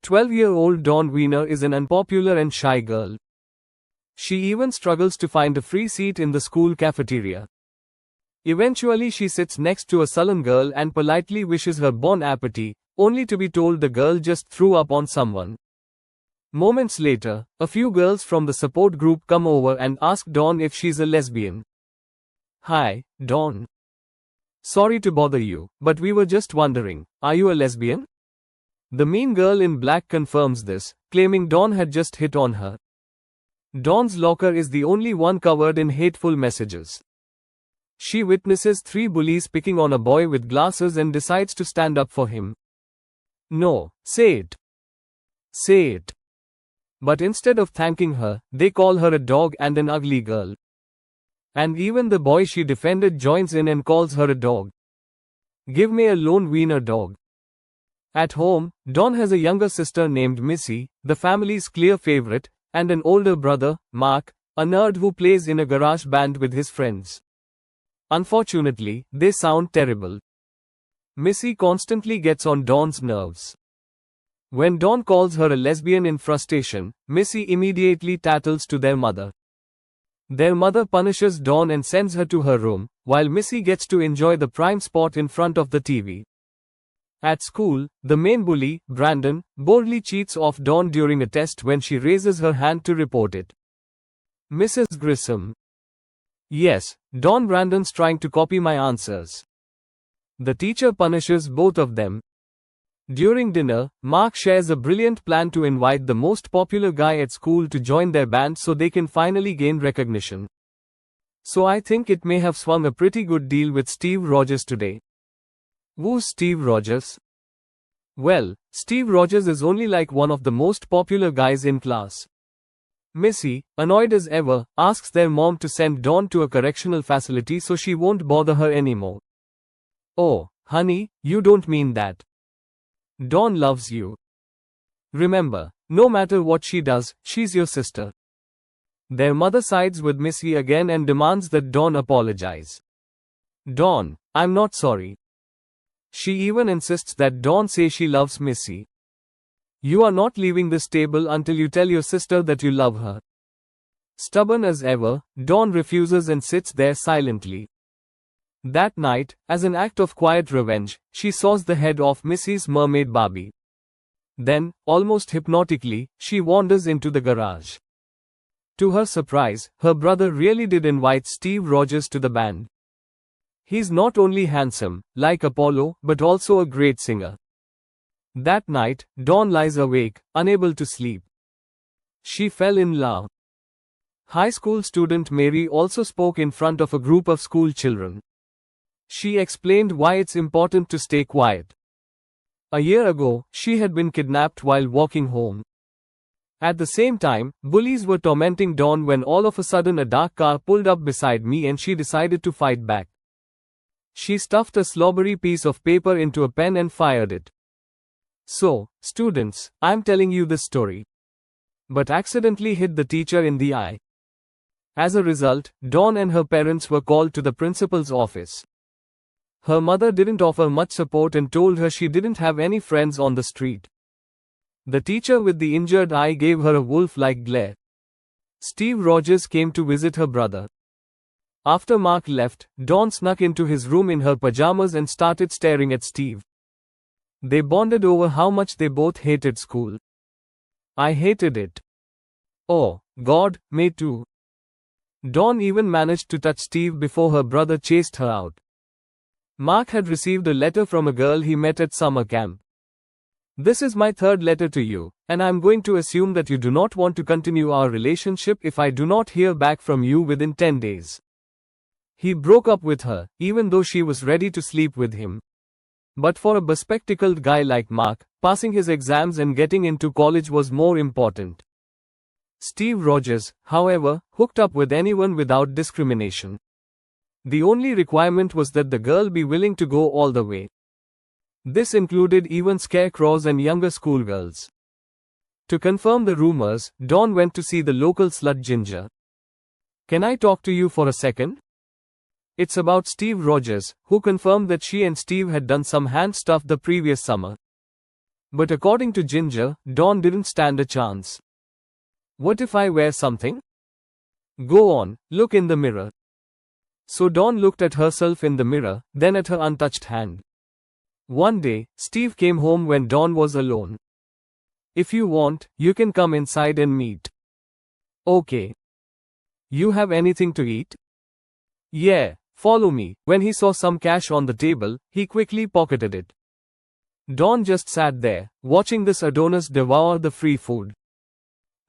12-year-old Dawn Wiener is an unpopular and shy girl. She even struggles to find a free seat in the school cafeteria. Eventually she sits next to a sullen girl and politely wishes her bon appetit, only to be told the girl just threw up on someone. Moments later, a few girls from the support group come over and ask Dawn if she's a lesbian. "Hi, Dawn. Sorry to bother you, but we were just wondering, are you a lesbian?" The mean girl in black confirms this, claiming Dawn had just hit on her. Dawn's locker is the only one covered in hateful messages. She witnesses 3 bullies picking on a boy with glasses and decides to stand up for him. No, say it. Say it. But instead of thanking her, they call her a dog and an ugly girl. And even the boy she defended joins in and calls her a dog. Give me a lone wiener dog. At home, Dawn has a younger sister named Missy, the family's clear favorite, and an older brother, Mark, a nerd who plays in a garage band with his friends. Unfortunately, they sound terrible. Missy constantly gets on Dawn's nerves. When Dawn calls her a lesbian in frustration, Missy immediately tattles to their mother. Their mother punishes Dawn and sends her to her room, while Missy gets to enjoy the prime spot in front of the TV. At school, the main bully, Brandon, boldly cheats off Dawn during a test when she raises her hand to report it. Mrs. Grissom. Yes, Dawn, Brandon's trying to copy my answers. The teacher punishes both of them. During dinner, Mark shares a brilliant plan to invite the most popular guy at school to join their band so they can finally gain recognition. So I think it may have swung a pretty good deal with Steve Rogers today. Who's Steve Rogers? Well, Steve Rogers is only like one of the most popular guys in class. Missy, annoyed as ever, asks their mom to send Dawn to a correctional facility so she won't bother her anymore. Oh, honey, you don't mean that. Dawn loves you. Remember, no matter what she does, she's your sister. Their mother sides with Missy again and demands that Dawn apologize. Dawn, I'm not sorry. She even insists that Dawn say she loves Missy. You are not leaving this table until you tell your sister that you love her. Stubborn as ever, Dawn refuses and sits there silently. That night, as an act of quiet revenge, she saws the head of Missy's mermaid Barbie. Then, almost hypnotically, she wanders into the garage. To her surprise, her brother really did invite Steve Rogers to the band. He's not only handsome, like Apollo, but also a great singer. That night, Dawn lies awake, unable to sleep. She fell in love. High school student Mary also spoke in front of a group of school children. She explained why it's important to stay quiet. A year ago, she had been kidnapped while walking home. At the same time, bullies were tormenting Dawn when all of a sudden a dark car pulled up beside me and she decided to fight back. She stuffed a slobbery piece of paper into a pen and fired it. So, students, I'm telling you this story. But accidentally hit the teacher in the eye. As a result, Dawn and her parents were called to the principal's office. Her mother didn't offer much support and told her she didn't have any friends on the street. The teacher with the injured eye gave her a wolf-like glare. Steve Rogers came to visit her brother. After Mark left, Dawn snuck into his room in her pajamas and started staring at Steve. They bonded over how much they both hated school. I hated it. Oh, God, me too. Dawn even managed to touch Steve before her brother chased her out. Mark had received a letter from a girl he met at summer camp. This is my 3rd letter to you, and I'm going to assume that you do not want to continue our relationship if I do not hear back from you within 10 days. He broke up with her, even though she was ready to sleep with him. But for a bespectacled guy like Mark, passing his exams and getting into college was more important. Steve Rogers, however, hooked up with anyone without discrimination. The only requirement was that the girl be willing to go all the way. This included even scarecrows and younger schoolgirls. To confirm the rumors, Dawn went to see the local slut Ginger. Can I talk to you for a second? It's about Steve Rogers, who confirmed that she and Steve had done some hand stuff the previous summer. But according to Ginger, Dawn didn't stand a chance. What if I wear something? Go on, look in the mirror. So Dawn looked at herself in the mirror, then at her untouched hand. One day, Steve came home when Dawn was alone. If you want, you can come inside and meet. Okay. You have anything to eat? Yeah, follow me. When he saw some cash on the table, he quickly pocketed it. Dawn just sat there, watching this Adonis devour the free food.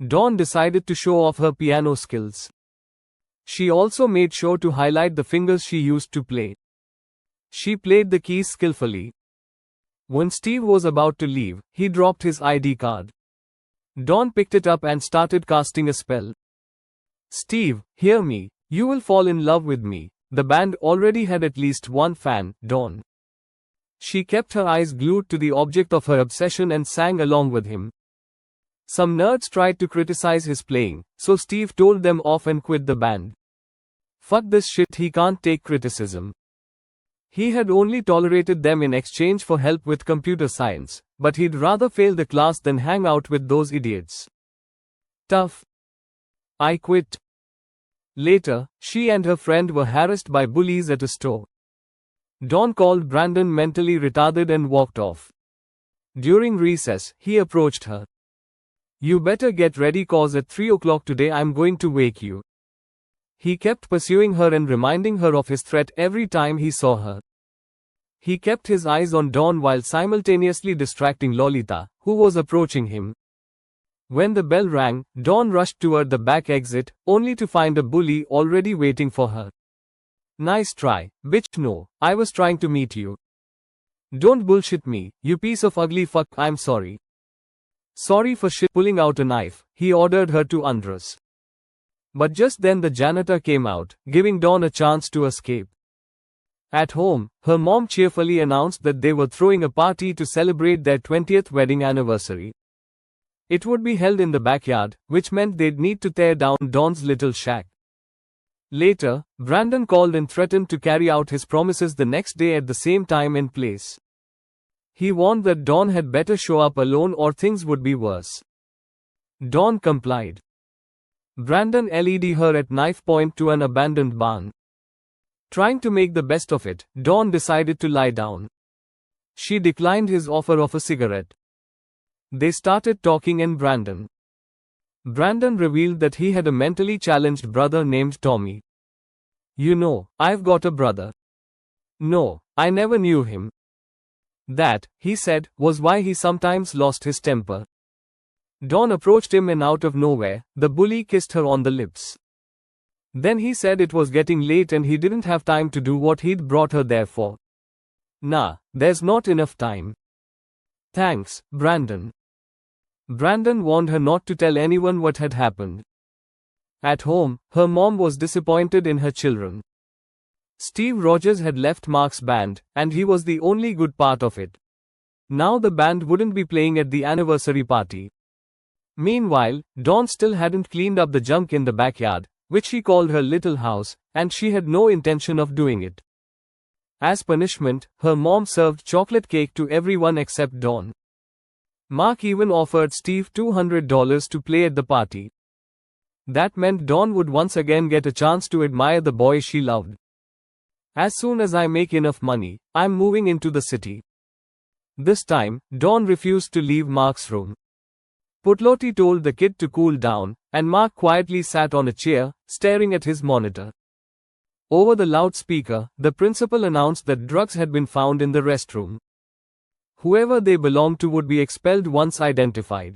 Dawn decided to show off her piano skills. She also made sure to highlight the fingers she used to play. She played the keys skillfully. When Steve was about to leave, he dropped his ID card. Dawn picked it up and started casting a spell. Steve, hear me. You will fall in love with me. The band already had at least one fan, Dawn. She kept her eyes glued to the object of her obsession and sang along with him. Some nerds tried to criticize his playing, so Steve told them off and quit the band. Fuck this shit, he can't take criticism. He had only tolerated them in exchange for help with computer science, but he'd rather fail the class than hang out with those idiots. Tough. I quit. Later, she and her friend were harassed by bullies at a store. Dawn called Brandon mentally retarded and walked off. During recess, he approached her. You better get ready cause at 3 o'clock today I'm going to wake you. He kept pursuing her and reminding her of his threat every time he saw her. He kept his eyes on Dawn while simultaneously distracting Lolita, who was approaching him. When the bell rang, Dawn rushed toward the back exit, only to find a bully already waiting for her. Nice try, bitch. No, I was trying to meet you. Don't bullshit me, you piece of ugly fuck. I'm sorry. Sorry for shit. Pulling out a knife, he ordered her to undress. But just then the janitor came out, giving Dawn a chance to escape. At home, her mom cheerfully announced that they were throwing a party to celebrate their 20th wedding anniversary. It would be held in the backyard, which meant they'd need to tear down Dawn's little shack. Later, Brandon called and threatened to carry out his promises the next day at the same time and place. He warned that Dawn had better show up alone or things would be worse. Dawn complied. Brandon led her at knife point to an abandoned barn. Trying to make the best of it, Dawn decided to lie down. She declined his offer of a cigarette. They started talking and Brandon revealed that he had a mentally challenged brother named Tommy. You know, I've got a brother. No, I never knew him. That, he said, was why he sometimes lost his temper. Dawn approached him and out of nowhere, the bully kissed her on the lips. Then he said it was getting late and he didn't have time to do what he'd brought her there for. Nah, there's not enough time. Thanks, Brandon. Brandon warned her not to tell anyone what had happened. At home, her mom was disappointed in her children. Steve Rogers had left Mark's band, and he was the only good part of it. Now the band wouldn't be playing at the anniversary party. Meanwhile, Dawn still hadn't cleaned up the junk in the backyard, which she called her little house, and she had no intention of doing it. As punishment, her mom served chocolate cake to everyone except Dawn. Mark even offered Steve $200 to play at the party. That meant Dawn would once again get a chance to admire the boy she loved. As soon as I make enough money, I'm moving into the city. This time, Dawn refused to leave Mark's room. Putlotti told the kid to cool down, and Mark quietly sat on a chair, staring at his monitor. Over the loudspeaker, the principal announced that drugs had been found in the restroom. Whoever they belonged to would be expelled once identified.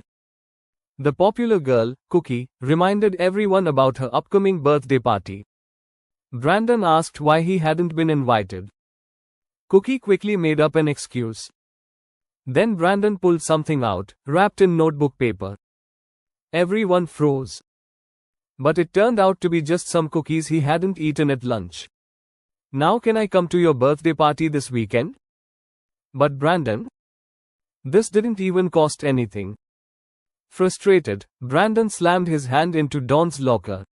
The popular girl, Cookie, reminded everyone about her upcoming birthday party. Brandon asked why he hadn't been invited. Cookie quickly made up an excuse. Then Brandon pulled something out, wrapped in notebook paper. Everyone froze. But it turned out to be just some cookies he hadn't eaten at lunch. Now can I come to your birthday party this weekend? But Brandon? This didn't even cost anything. Frustrated, Brandon slammed his hand into Dawn's locker.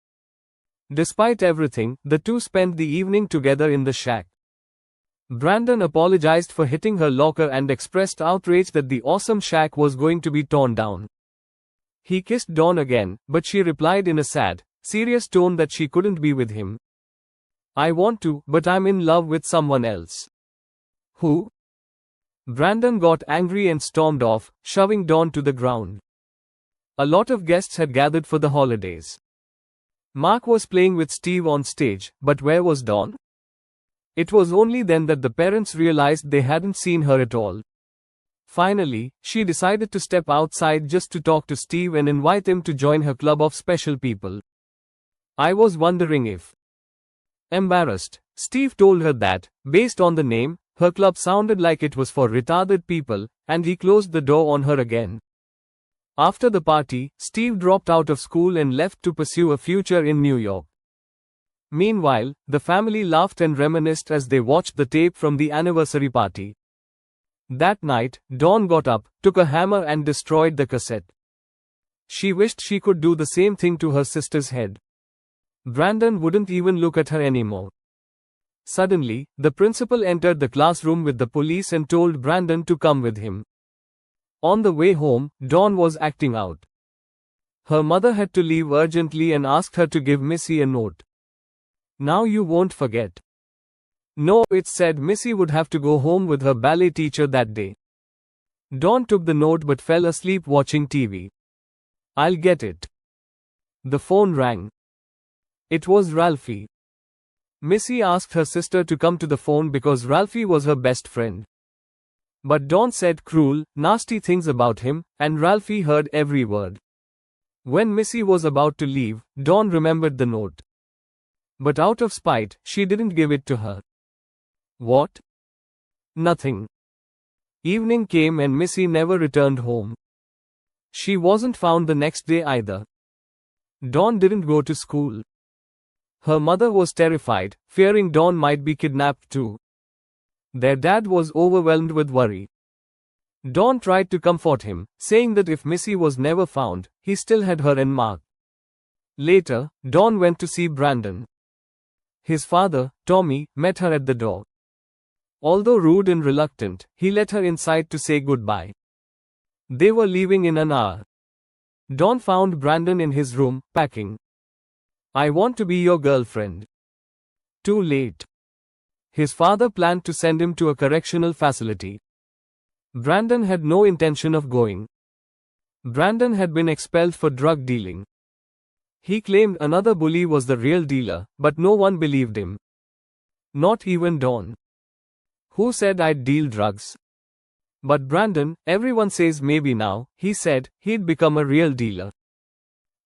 Despite everything, the two spent the evening together in the shack. Brandon apologized for hitting her locker and expressed outrage that the awesome shack was going to be torn down. He kissed Dawn again, but she replied in a sad, serious tone that she couldn't be with him. I want to, but I'm in love with someone else. Who? Brandon got angry and stormed off, shoving Dawn to the ground. A lot of guests had gathered for the holidays. Mark was playing with Steve on stage, but where was Dawn? It was only then that the parents realized they hadn't seen her at all. Finally, she decided to step outside just to talk to Steve and invite him to join her club of special people. I was wondering if. Embarrassed, Steve told her that, based on the name, her club sounded like it was for retarded people, and he closed the door on her again. After the party, Steve dropped out of school and left to pursue a future in New York. Meanwhile, the family laughed and reminisced as they watched the tape from the anniversary party. That night, Dawn got up, took a hammer and destroyed the cassette. She wished she could do the same thing to her sister's head. Brandon wouldn't even look at her anymore. Suddenly, the principal entered the classroom with the police and told Brandon to come with him. On the way home, Dawn was acting out. Her mother had to leave urgently and asked her to give Missy a note. Now you won't forget. No, it said Missy would have to go home with her ballet teacher that day. Dawn took the note but fell asleep watching TV. I'll get it. The phone rang. It was Ralphie. Missy asked her sister to come to the phone because Ralphie was her best friend. But Dawn said cruel, nasty things about him, and Ralphie heard every word. When Missy was about to leave, Dawn remembered the note. But out of spite, she didn't give it to her. What? Nothing. Evening came and Missy never returned home. She wasn't found the next day either. Dawn didn't go to school. Her mother was terrified, fearing Dawn might be kidnapped too. Their dad was overwhelmed with worry. Dawn tried to comfort him, saying that if Missy was never found, he still had her and Mark. Later, Dawn went to see Brandon. His father, Tommy, met her at the door. Although rude and reluctant, he let her inside to say goodbye. They were leaving in an hour. Dawn found Brandon in his room, packing. I want to be your girlfriend. Too late. His father planned to send him to a correctional facility. Brandon had no intention of going. Brandon had been expelled for drug dealing. He claimed another bully was the real dealer, but no one believed him. Not even Dawn. Who said I'd deal drugs? But Brandon, everyone says maybe now, he said, he'd become a real dealer.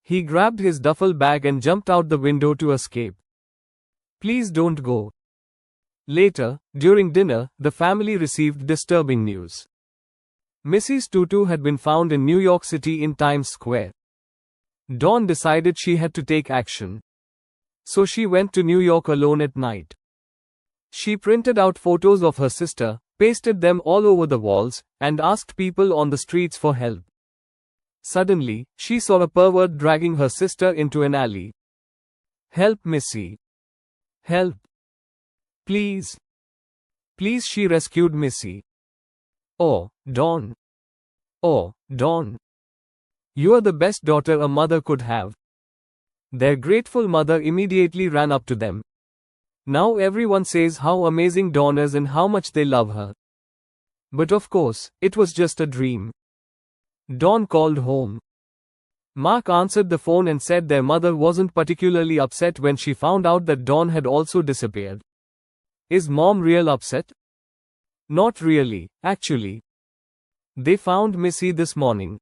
He grabbed his duffel bag and jumped out the window to escape. Please don't go. Later, during dinner, the family received disturbing news. Missy's tutu had been found in New York City in Times Square. Dawn decided she had to take action. So she went to New York alone at night. She printed out photos of her sister, pasted them all over the walls, and asked people on the streets for help. Suddenly, she saw a pervert dragging her sister into an alley. Help, Missy. Help. Please. Please, she rescued Missy. Oh, Dawn. Oh, Dawn. You are the best daughter a mother could have. Their grateful mother immediately ran up to them. Now everyone says how amazing Dawn is and how much they love her. But of course, it was just a dream. Dawn called home. Mark answered the phone and said their mother wasn't particularly upset when she found out that Dawn had also disappeared. Is Mom real upset? Not really, actually. They found Missy this morning.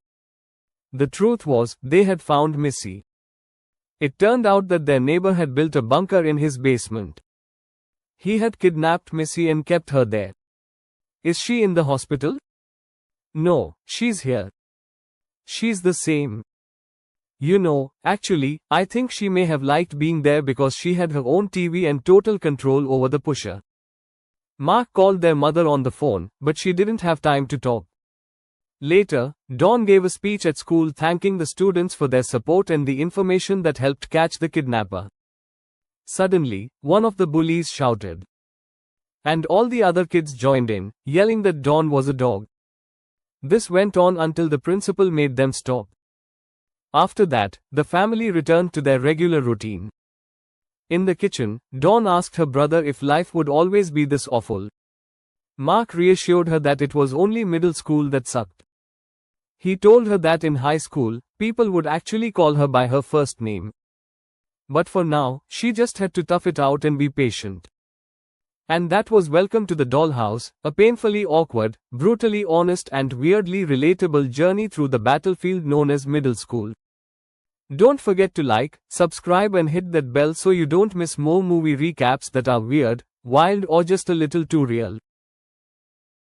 The truth was, they had found Missy. It turned out that their neighbor had built a bunker in his basement. He had kidnapped Missy and kept her there. Is she in the hospital? No, she's here. She's the same. You know, actually, I think she may have liked being there because she had her own TV and total control over the pusher. Mark called their mother on the phone, but she didn't have time to talk. Later, Dawn gave a speech at school thanking the students for their support and the information that helped catch the kidnapper. Suddenly, one of the bullies shouted, And all the other kids joined in, yelling that Dawn was a dog. This went on until the principal made them stop. After that, the family returned to their regular routine. In the kitchen, Dawn asked her brother if life would always be this awful. Mark reassured her that it was only middle school that sucked. He told her that in high school, people would actually call her by her first name. But for now, she just had to tough it out and be patient. And that was Welcome to the Dollhouse, a painfully awkward, brutally honest and weirdly relatable journey through the battlefield known as middle school. Don't forget to like, subscribe and hit that bell so you don't miss more movie recaps that are weird, wild or just a little too real.